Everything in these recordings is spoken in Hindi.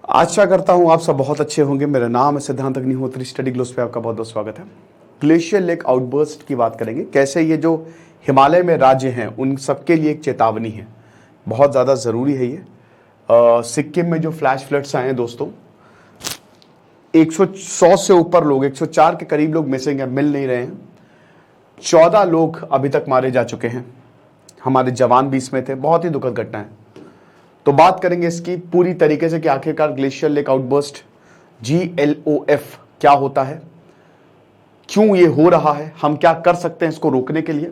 आशा करता हूँ आप सब बहुत अच्छे होंगे। मेरा नाम है सिद्धांत अग्निहोत्री। स्टडी ग्लोस पे आपका बहुत बहुत स्वागत है। ग्लेशियर लेक आउटबर्स्ट की बात करेंगे, कैसे ये जो हिमालय में राज्य हैं उन सबके लिए एक चेतावनी है, बहुत ज़्यादा ज़रूरी है ये। सिक्किम में जो फ्लैश फ्लड्स आए हैं दोस्तों, 100 से ऊपर लोग, 104 के करीब लोग मिसिंग हैं, मिल नहीं रहे हैं। 14 लोग अभी तक मारे जा चुके हैं, हमारे जवान भी इसमें थे। बहुत ही दुखद घटना है। तो बात करेंगे इसकी पूरी तरीके से कि आखिरकार ग्लेशियर लेक आउटबर्स्ट GLOF क्या होता है, क्यों ये हो रहा है, हम क्या कर सकते हैं इसको रोकने के लिए।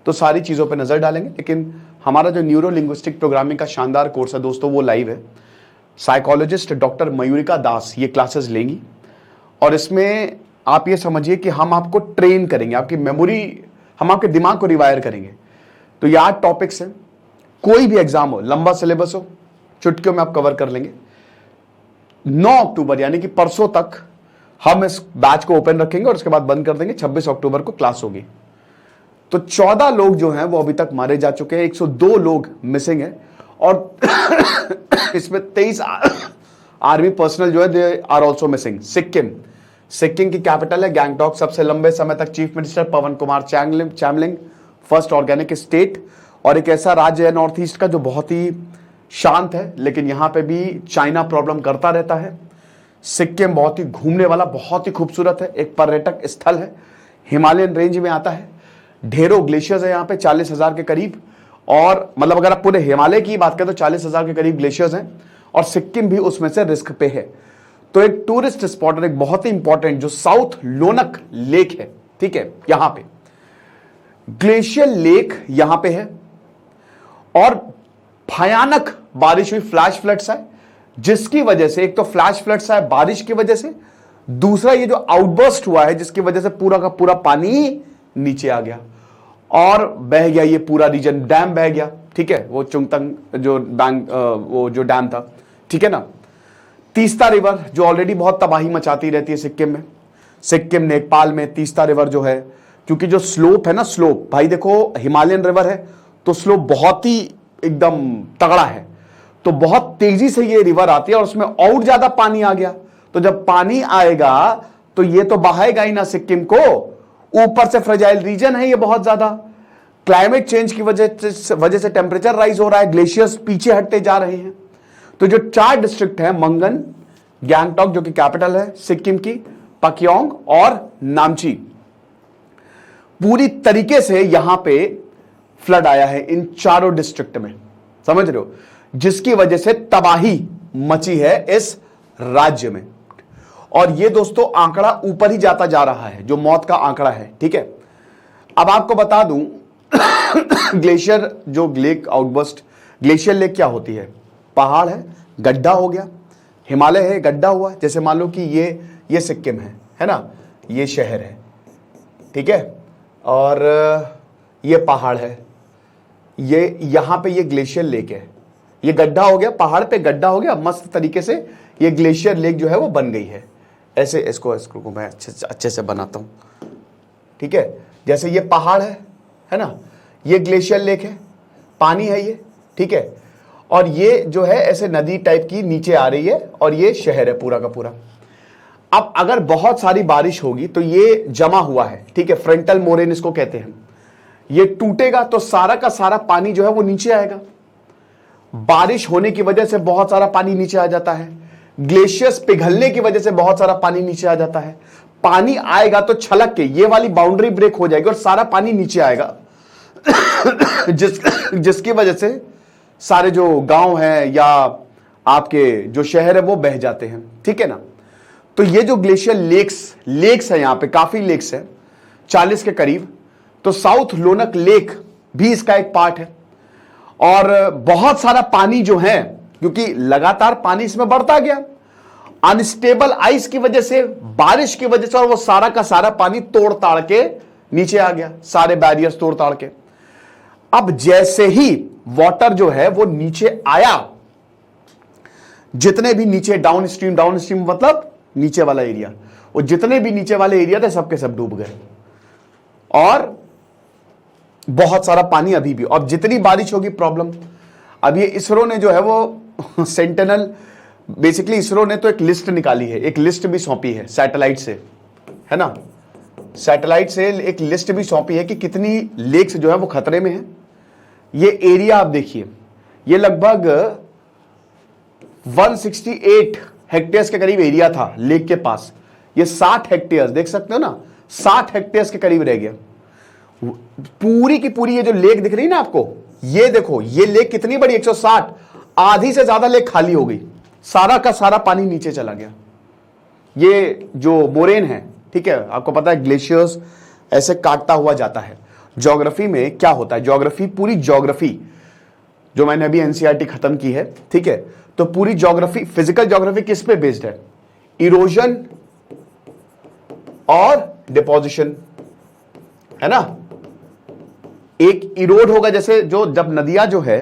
तो सारी चीज़ों पर नज़र डालेंगे। लेकिन हमारा जो न्यूरो लिंग्विस्टिक प्रोग्रामिंग का शानदार कोर्स है दोस्तों, वो लाइव है। साइकोलॉजिस्ट डॉक्टर मयूरिका दास ये क्लासेस लेंगी और इसमें आप ये समझिए कि हम आपको ट्रेन करेंगे, आपकी मेमोरी, हम आपके दिमाग को रिवायर करेंगे। तो ये 8 टॉपिक्स हैं। कोई भी एग्जाम हो, लंबा सिलेबस हो, चुटकियों में आप कवर कर लेंगे। 9 अक्टूबर यानी कि परसों तक हम इस बैच को ओपन रखेंगे और उसके बाद बंद कर देंगे। 26 अक्टूबर को क्लास होगी। तो 14 लोग जो हैं वो अभी तक मारे जा चुके हैं, 102 लोग मिसिंग हैं और इसमें 23 आर्मी पर्सनल जो है they are also missing. Sikkim की कैपिटल है गैंगटॉक। सबसे लंबे समय तक chief minister Pawan Kumar Chamling first organic state, और एक ऐसा राज्य है नॉर्थ ईस्ट का जो बहुत ही शांत है, लेकिन यहां पे भी चाइना प्रॉब्लम करता रहता है। सिक्किम बहुत ही घूमने वाला, बहुत ही खूबसूरत है, एक पर्यटक स्थल है, हिमालयन रेंज में आता है। ढेरों ग्लेशियर्स है यहाँ पे, 40,000 के करीब। और मतलब अगर आप पूरे हिमालय की बात करें तो 40,000 के करीब ग्लेशियर्स हैं और सिक्किम भी उसमें से रिस्क पे है। तो एक टूरिस्ट स्पॉट, एक बहुत ही इंपॉर्टेंट जो साउथ लोनक लेक है, ठीक है, यहां पे ग्लेशियर लेक यहां पे है और भयानक बारिश हुई, फ्लैश फ्लड्स आए, जिसकी वजह से एक तो फ्लैश फ्लड्स आए बारिश की वजह से, दूसरा ये जो आउटबर्स्ट हुआ है जिसकी वजह से पूरा का पूरा पानी नीचे आ गया और बह गया ये पूरा रीजन। डैम बह गया, ठीक है, वो चुंगतंग जो वो जो डैम था, ठीक है ना। तीस्ता रिवर जो ऑलरेडी बहुत तबाही मचाती रहती है सिक्किम में, सिक्किम नेपाल में तीस्ता रिवर जो है, क्योंकि जो स्लोप है ना, स्लोप भाई देखो हिमालयन रिवर है तो स्लोप बहुत ही एकदम तगड़ा है, तो बहुत तेजी से ये रिवर आती है और उसमें और ज्यादा पानी आ गया। तो जब पानी आएगा तो ये तो बहाएगा ही ना सिक्किम को, ऊपर से फ्रेजाइल रीजन है ये बहुत ज्यादा। क्लाइमेट चेंज की वजह से टेम्परेचर राइज हो रहा है, ग्लेशियर्स पीछे हटते जा रहे हैं। तो जो 4 डिस्ट्रिक्ट है, मंगन, गैंगटॉक जो कि कैपिटल है सिक्किम की, पक्योंग और नामची, पूरी तरीके से यहां पे फ्लड आया है इन चारों डिस्ट्रिक्ट में, समझ रहे हो, जिसकी वजह से तबाही मची है इस राज्य में। और ये दोस्तों आंकड़ा ऊपर ही जाता जा रहा है, जो मौत का आंकड़ा है, ठीक है। अब आपको बता दूं ग्लेशियर जो लेक आउटबर्स्ट, ग्लेशियर लेक क्या होती है, पहाड़ है, गड्ढा हो गया, हिमालय है, गड्ढा हुआ। जैसे मान लो कि ये सिक्किम है ना, ये शहर है, ठीक है, और ये पहाड़ है, ये यहां पे ये ग्लेशियर लेक है, ये गड्ढा हो गया, पहाड़ पे गड्ढा हो गया, मस्त तरीके से ये ग्लेशियर लेक जो है वो बन गई है। ऐसे इसको मैं अच्छे से बनाता हूं, ठीक है। जैसे ये पहाड़ है ना, ये ग्लेशियर लेक है, पानी है ये, ठीक है, और ये जो है ऐसे नदी टाइप की नीचे आ रही है और ये शहर है पूरा का पूरा। अब अगर बहुत सारी बारिश होगी तो ये जमा हुआ है, ठीक है, फ्रंटल मोरेन इसको कहते हैं, ये टूटेगा तो सारा का सारा पानी जो है वो नीचे आएगा। बारिश होने की वजह से बहुत सारा पानी नीचे आ जाता है, ग्लेशियर्स पिघलने की वजह से बहुत सारा पानी नीचे आ जाता है। पानी आएगा तो छलक के ये वाली बाउंड्री ब्रेक हो जाएगी और सारा पानी नीचे आएगा जिसकी वजह से सारे जो गांव हैं या आपके जो शहर है वो बह जाते हैं, ठीक है ना। तो ये जो ग्लेशियर लेक्स है, यहां पे काफी लेक्स है, 40 के करीब। तो साउथ लोनक लेक भी इसका एक पार्ट है और बहुत सारा पानी जो है, क्योंकि लगातार पानी इसमें बढ़ता गया अनस्टेबल आइस की वजह से, बारिश की वजह से, और वो सारा का सारा पानी तोड़ ताड़ के नीचे आ गया, सारे बैरियर्स तोड़ ताड़ के। अब जैसे ही वाटर जो है वो नीचे आया, जितने भी नीचे डाउन स्ट्रीम मतलब नीचे वाला एरिया, वो जितने भी नीचे वाले एरिया थे सबके सब डूब गए और बहुत सारा पानी अभी भी। और जितनी बारिश होगी प्रॉब्लम। अब ये इसरो ने जो है वो सेंटिनल बेसिकली इसरो ने तो एक लिस्ट निकाली है, एक लिस्ट भी सौंपी है सैटेलाइट से, है ना, सैटेलाइट से एक लिस्ट भी सौंपी है कि कितनी लेक्स जो है वो खतरे में है। ये एरिया आप देखिए, ये लगभग 168 हेक्टेयर्स के करीब एरिया था लेक के पास, ये 60 हेक्टेयर्स देख सकते हो ना, 60 हेक्टेयर्स के करीब रह गया। पूरी की पूरी ये जो लेक दिख रही है ना आपको, ये देखो ये लेक कितनी बड़ी, 160, आधी से ज्यादा लेक खाली हो गई, सारा का सारा पानी नीचे चला गया। ये जो मोरेन है, ठीक है, आपको पता है ग्लेशियर्स ऐसे काटता हुआ जाता है। ज्योग्राफी में क्या होता है, ज्योग्राफी, पूरी ज्योग्राफी जो मैंने अभी एनसीईआरटी खत्म की है, ठीक है, तो पूरी ज्योग्राफी, फिजिकल ज्योग्राफी किस पे बेस्ड है, इरोजन और डिपोजिशन, है ना। एक इरोड होगा, जैसे जो जब नदियां जो है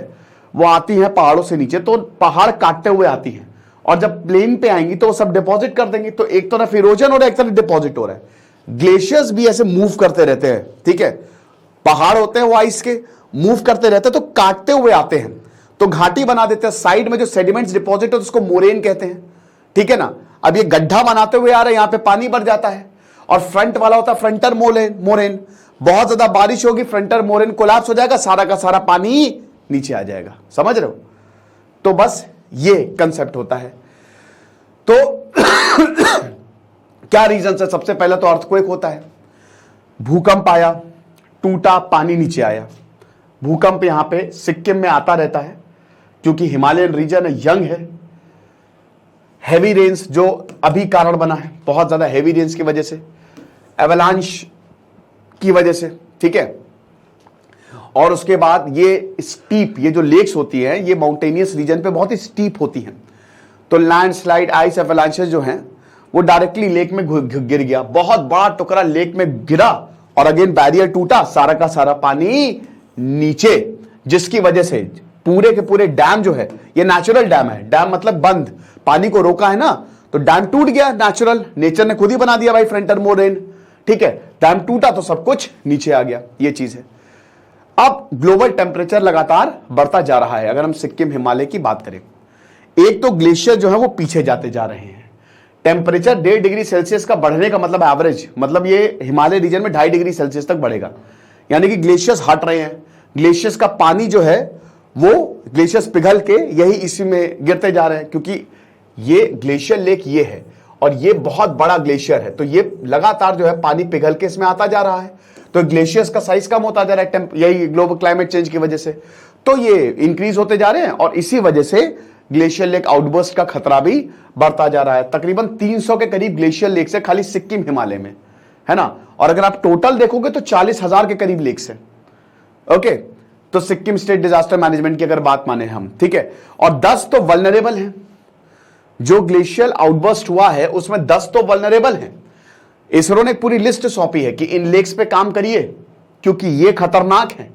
वो आती हैं पहाड़ों से नीचे, तो पहाड़ काटते हुए आती हैं, और जब प्लेन पे आएंगी तो वो सब डिपॉजिट कर देंगे। तो एक तरफ इरोजन हो रहा है, एक तरफ डिपॉजिट हो रहा है। ग्लेशियर्स भी ऐसे मूव करते रहते हैं, ठीक है, पहाड़ होते हैं वो आइस के, मूव करते रहते हैं, तो काटते हुए आते हैं, तो घाटी बना देते हैं। साइड में जो सेडिमेंट्स डिपॉजिट है उसको मोरेन कहते हैं, ठीक है ना। अब ये गड्ढा बनाते हुए आ रहे हैं, यहां पे पानी भर जाता है, और फ्रंट वाला होता है फ्रंटर मोरेन। बहुत ज्यादा बारिश होगी, फ्रंटर मोरेन कोलैप्स हो जाएगा, सारा का सारा पानी नीचे आ जाएगा, समझ रहे हो। तो बस ये कंसेप्ट होता है। तो क्या रीजन है, सबसे पहले तो अर्थक्वेक होता है, भूकंप आया, टूटा, पानी नीचे आया। भूकंप यहां पे सिक्किम में आता रहता है क्योंकि हिमालयन रीजन यंग है। हैवी रेन्स जो अभी कारण बना है, बहुत ज्यादा हैवी रेन्स की वजह से, एवलांश की वजह से, ठीक है। और उसके बाद ये स्टीप, ये जो लेक्स होती हैं ये माउंटेनियस रीजन पे बहुत ही स्टीप होती हैं, तो लैंडस्लाइड, आइस एवलांचेस जो हैं वो डायरेक्टली लेक में गिर गया, बहुत बड़ा टुकड़ा लेक में गिरा, और अगेन बैरियर टूटा, सारा का सारा पानी नीचे, जिसकी वजह से पूरे के पूरे डैम जो है, ये नेचुरल डैम है, डैम मतलब बंद, पानी को रोका है ना, तो डैम टूट गया, नेचुरल, नेचर ने खुद ही बना दिया भाई, फ्रंटर मोरेन, ठीक है। डैम टूटा तो सब कुछ नीचे आ गया, ये चीज है। अब ग्लोबल टेम्परेचर लगातार बढ़ता जा रहा है। अगर हम सिक्किम हिमालय की बात करें, एक तो ग्लेशियर जो है वो पीछे जाते जा रहे हैं, टेम्परेचर 1.5 डिग्री सेल्सियस का बढ़ने का मतलब एवरेज, मतलब ये हिमालय रीजन में 2.5 डिग्री सेल्सियस तक बढ़ेगा, यानी कि ग्लेशियर्स हट रहे हैं। ग्लेशियर्स का पानी जो है वो ग्लेशियर्स पिघल के यही इसी में गिरते जा रहे हैं, क्योंकि ये ग्लेशियर लेक ये है और ये बहुत बड़ा ग्लेशियर है, तो ये लगातार जो है पानी पिघल के इसमें आता जा रहा है, तो ग्लेशियर्स का साइज कम होता जा रहा है, यही ग्लोबल क्लाइमेट चेंज की वजह से, तो ये इंक्रीज होते जा रहे हैं, और इसी वजह से ग्लेशियर लेक आउटबर्स्ट का खतरा भी बढ़ता जा रहा है। तकरीबन 300 के करीब ग्लेशियर लेक्स है खाली सिक्किम हिमालय में, है ना, और अगर आप टोटल देखोगे तो 40,000 के करीब लेक्स है। ओके, तो सिक्किम स्टेट डिजास्टर मैनेजमेंट की अगर बात माने हम, ठीक है, और 10 तो वल्नरेबल हैं, जो ग्लेशियल आउटबर्स्ट हुआ है उसमें 10 तो वल्नरेबल हैं। इसरो ने पूरी लिस्ट सौंपी है कि इन लेक्स पे काम करिए क्योंकि ये खतरनाक है,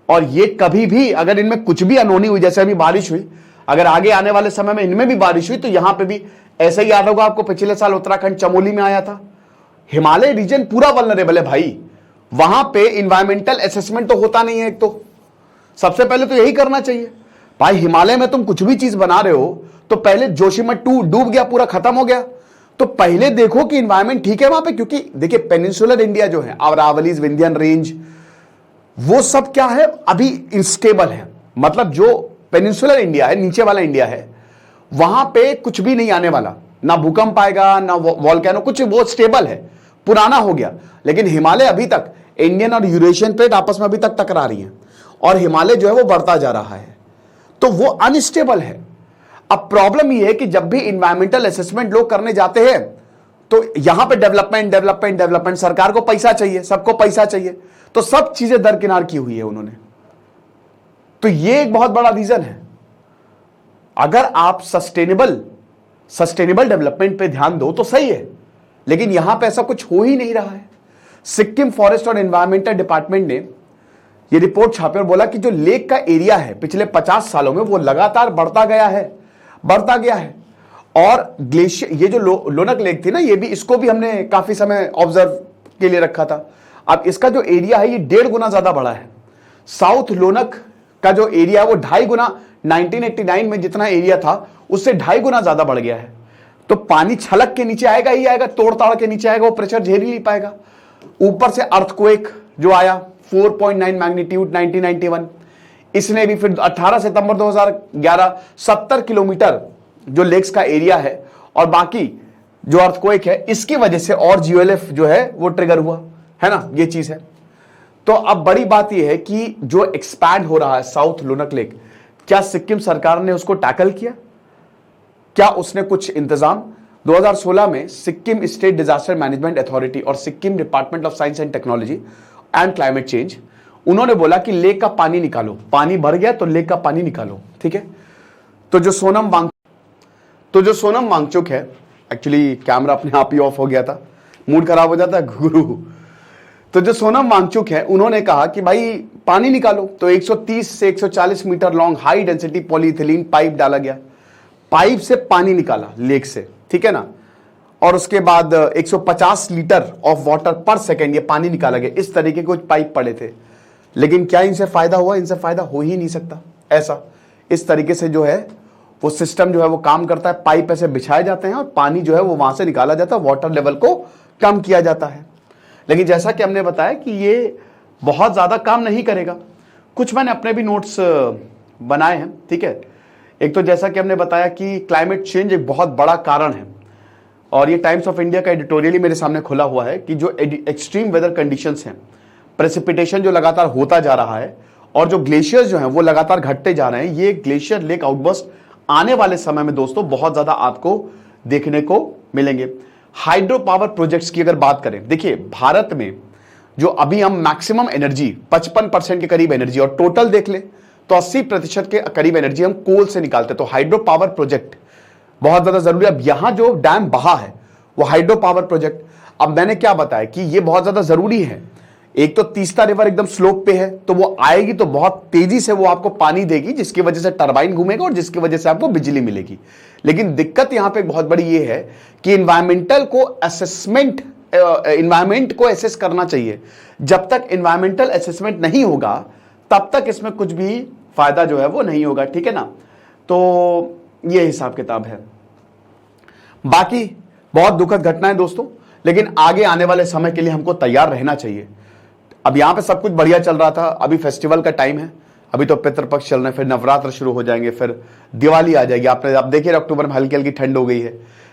और ये कभी भी अगर इनमें कुछ भी अनहोनी हुई, जैसे अभी बारिश हुई, अगर आगे आने वाले समय में इनमें भी बारिश हुई तो यहां पे भी ऐसा ही याद होगा आपको, पिछले साल उत्तराखंड चमोली में आया था। हिमालय रीजन पूरा वल्नरेबल है भाई, वहां पे इन्वायरमेंटल असेसमेंट तो होता नहीं है। एक तो सबसे पहले तो यही करना चाहिए भाई, हिमालय में तुम कुछ भी चीज बना रहे हो तो पहले जोशीमठ 2 डूब गया, पूरा खत्म हो गया, तो पहले देखो कि इन्वायरमेंट ठीक है वहां पे, क्योंकि देखिए पेनिनसुलर इंडिया जो है, अरावलीज, विंध्यन रेंज, वो सब क्या है अभी इंस्टेबल है, मतलब जो पेनिनसुलर इंडिया है, नीचे वाला इंडिया है, वहां पे कुछ भी नहीं आने वाला, ना भूकंप आएगा ना वॉल्केनो, कुछ वो स्टेबल है, पुराना हो गया। लेकिन हिमालय अभी तक, इंडियन और यूरेशियन प्लेट आपस में अभी तक टकरा रही हैं, और हिमालय जो है वो बढ़ता जा रहा है, तो वो अनस्टेबल है। अब प्रॉब्लम ये है कि जब भी इन्वायरमेंटल असेसमेंट लोग करने जाते हैं तो यहां पे डेवलपमेंट डेवलपमेंट डेवलपमेंट, सरकार को पैसा चाहिए, सबको पैसा चाहिए, तो सब चीजें दरकिनार की हुई है उन्होंने। तो ये एक बहुत बड़ा रीजन है। अगर आप सस्टेनेबल डेवलपमेंट पे ध्यान दो तो सही है, लेकिन यहां पे ऐसा कुछ हो ही नहीं रहा है। सिक्किम फॉरेस्ट और एनवायरमेंटल डिपार्टमेंट ने ये रिपोर्ट छापे और बोला कि जो लेक का एरिया है पिछले 50 सालों में वो लगातार बढ़ता गया है। और ग्लेशियर, ये जो लोनक लेक थी ना, ये भी, इसको भी हमने काफी समय ऑब्जर्व के लिए रखा था। अब इसका जो एरिया है ये 1.5 गुना ज्यादा बड़ा है। साउथ लोनक का जो एरिया है वो 2.5 गुना 1989 में जितना एरिया था उससे 2.5 गुना ज्यादा बढ़ गया है। तो पानी छलक के नीचे आएगा ही आएगा, तोड़ ताड़ के नीचे आएगा, वो प्रेशर झेल ही नहीं पाएगा। ऊपर से अर्थक्वेक जो आया 4.9 मैग्नीट्यूड 1991, इसने भी फिर 18 सितंबर 2011 70 किलोमीटर जो लेक्स का एरिया है और बाकी जो अर्थक्वेक है इसकी वजह से और GOLF जो है वो ट्रिगर हुआ है ना, ये चीज है। तो अब बड़ी बात यह है कि जो एक्सपैंड हो रहा है साउथ लुनक लेक, क्या सिक्किम सरकार ने उसको टैकल किया? क्या उसने कुछ इंतजाम? 2016 में Sikkim state disaster management authority और Sikkim department of science and technology and climate change, उन्होंने बोला कि लेक का पानी निकालो, पानी भर गया तो लेक का पानी निकालो, ठीक है। तो जो सोनम वांगचुक है, एक्चुअली कैमरा अपने आप ही ऑफ हो गया था, मूड खराब हो जाता है गुरु। तो जो सोनम वांगचुक है उन्होंने कहा कि भाई पानी निकालो, तो 130 से 140 metre long high density polyethylene pipe डाला गया, पाइप से पानी निकाला लेक से, ठीक है ना। और उसके बाद 150 लीटर ऑफ वाटर पर सेकेंड ये पानी निकाला गया। इस तरीके के कुछ पाइप पड़े थे, लेकिन क्या इनसे फायदा हुआ? इनसे फायदा हो ही नहीं सकता। ऐसा इस तरीके से जो है वो सिस्टम जो है वो काम करता है, पाइप ऐसे बिछाए जाते हैं और पानी जो है वो वहां से निकाला जाता है, वाटर लेवल को कम किया जाता है। लेकिन जैसा कि हमने बताया कि ये बहुत ज्यादा काम नहीं करेगा। कुछ मैंने अपने भी नोट्स बनाए हैं, ठीक है। एक तो जैसा कि हमने बताया कि क्लाइमेट चेंज एक बहुत बड़ा कारण है, और ये टाइम्स ऑफ इंडिया का एडिटोरियल मेरे सामने खुला हुआ है कि जो एक्सट्रीम वेदर कंडीशंस हैं, प्रेसिपिटेशन जो लगातार होता जा रहा है और जो ग्लेशियर्स जो हैं वो लगातार घटते जा रहे हैं, ये ग्लेशियर लेक आउटबर्स्ट आने वाले समय में दोस्तों बहुत ज्यादा आपको देखने को मिलेंगे। हाइड्रो पावर प्रोजेक्ट्स की अगर बात करें, देखिए भारत में जो अभी हम मैक्सिमम एनर्जी 55% के करीब एनर्जी, और टोटल देख ले तो 80% के करीब एनर्जी हम कोल से निकालते हैं। तो हाइड्रो पावर प्रोजेक्ट बहुत ज्यादा जरूरी है। अब यहां जो डैम बहा है वो हाइड्रो पावर प्रोजेक्ट, अब मैंने क्या बताया कि ये बहुत ज्यादा जरूरी है। एक तो तीस्ता रिवर एकदम स्लोप पे है, तो वो आएगी तो बहुत तेजी से वो आपको पानी देगी, जिसकी वजह से टरबाइन घूमेगा और जिसकी वजह से आपको बिजली मिलेगी। लेकिन दिक्कत यहां पे बहुत बड़ी ये है कि इन्वायरमेंट को एसेस करना चाहिए। जब तक इन्वायरमेंटल असेसमेंट नहीं होगा तब तक इसमें कुछ भी फायदा जो है वो नहीं होगा, ठीक है ना। तो ये हिसाब किताब है। बाकी बहुत दुखद घटना है दोस्तों, लेकिन आगे आने वाले समय के लिए हमको तैयार रहना चाहिए। अब यहां पे सब कुछ बढ़िया चल रहा था, अभी फेस्टिवल का टाइम है, अभी तो पितृपक्ष चल रहे हैं, फिर नवरात्र शुरू हो जाएंगे, फिर दिवाली आ जाएगी। आप देखिए अक्टूबर में हल्की हल्की ठंड हो गई है,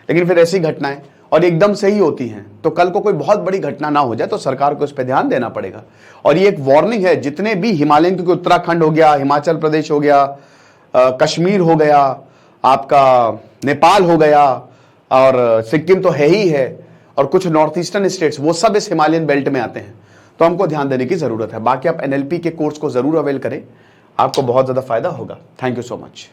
लेकिन फिर ऐसी घटनाएं और एकदम से ही होती हैं। तो कल को कोई बहुत बड़ी घटना ना हो जाए तो सरकार को इस पर ध्यान देना पड़ेगा। और ये एक वार्निंग है जितने भी हिमालयन, क्योंकि उत्तराखंड हो गया, हिमाचल प्रदेश हो गया, कश्मीर हो गया, आपका नेपाल हो गया, और सिक्किम तो है ही है, और कुछ नॉर्थ ईस्टर्न स्टेट्स, वो सब इस हिमालयन बेल्ट में आते हैं। तो हमको ध्यान देने की जरूरत है। बाकी आप NLP के कोर्स को जरूर अवेल करें, आपको बहुत ज्यादा फायदा होगा। Thank you so much.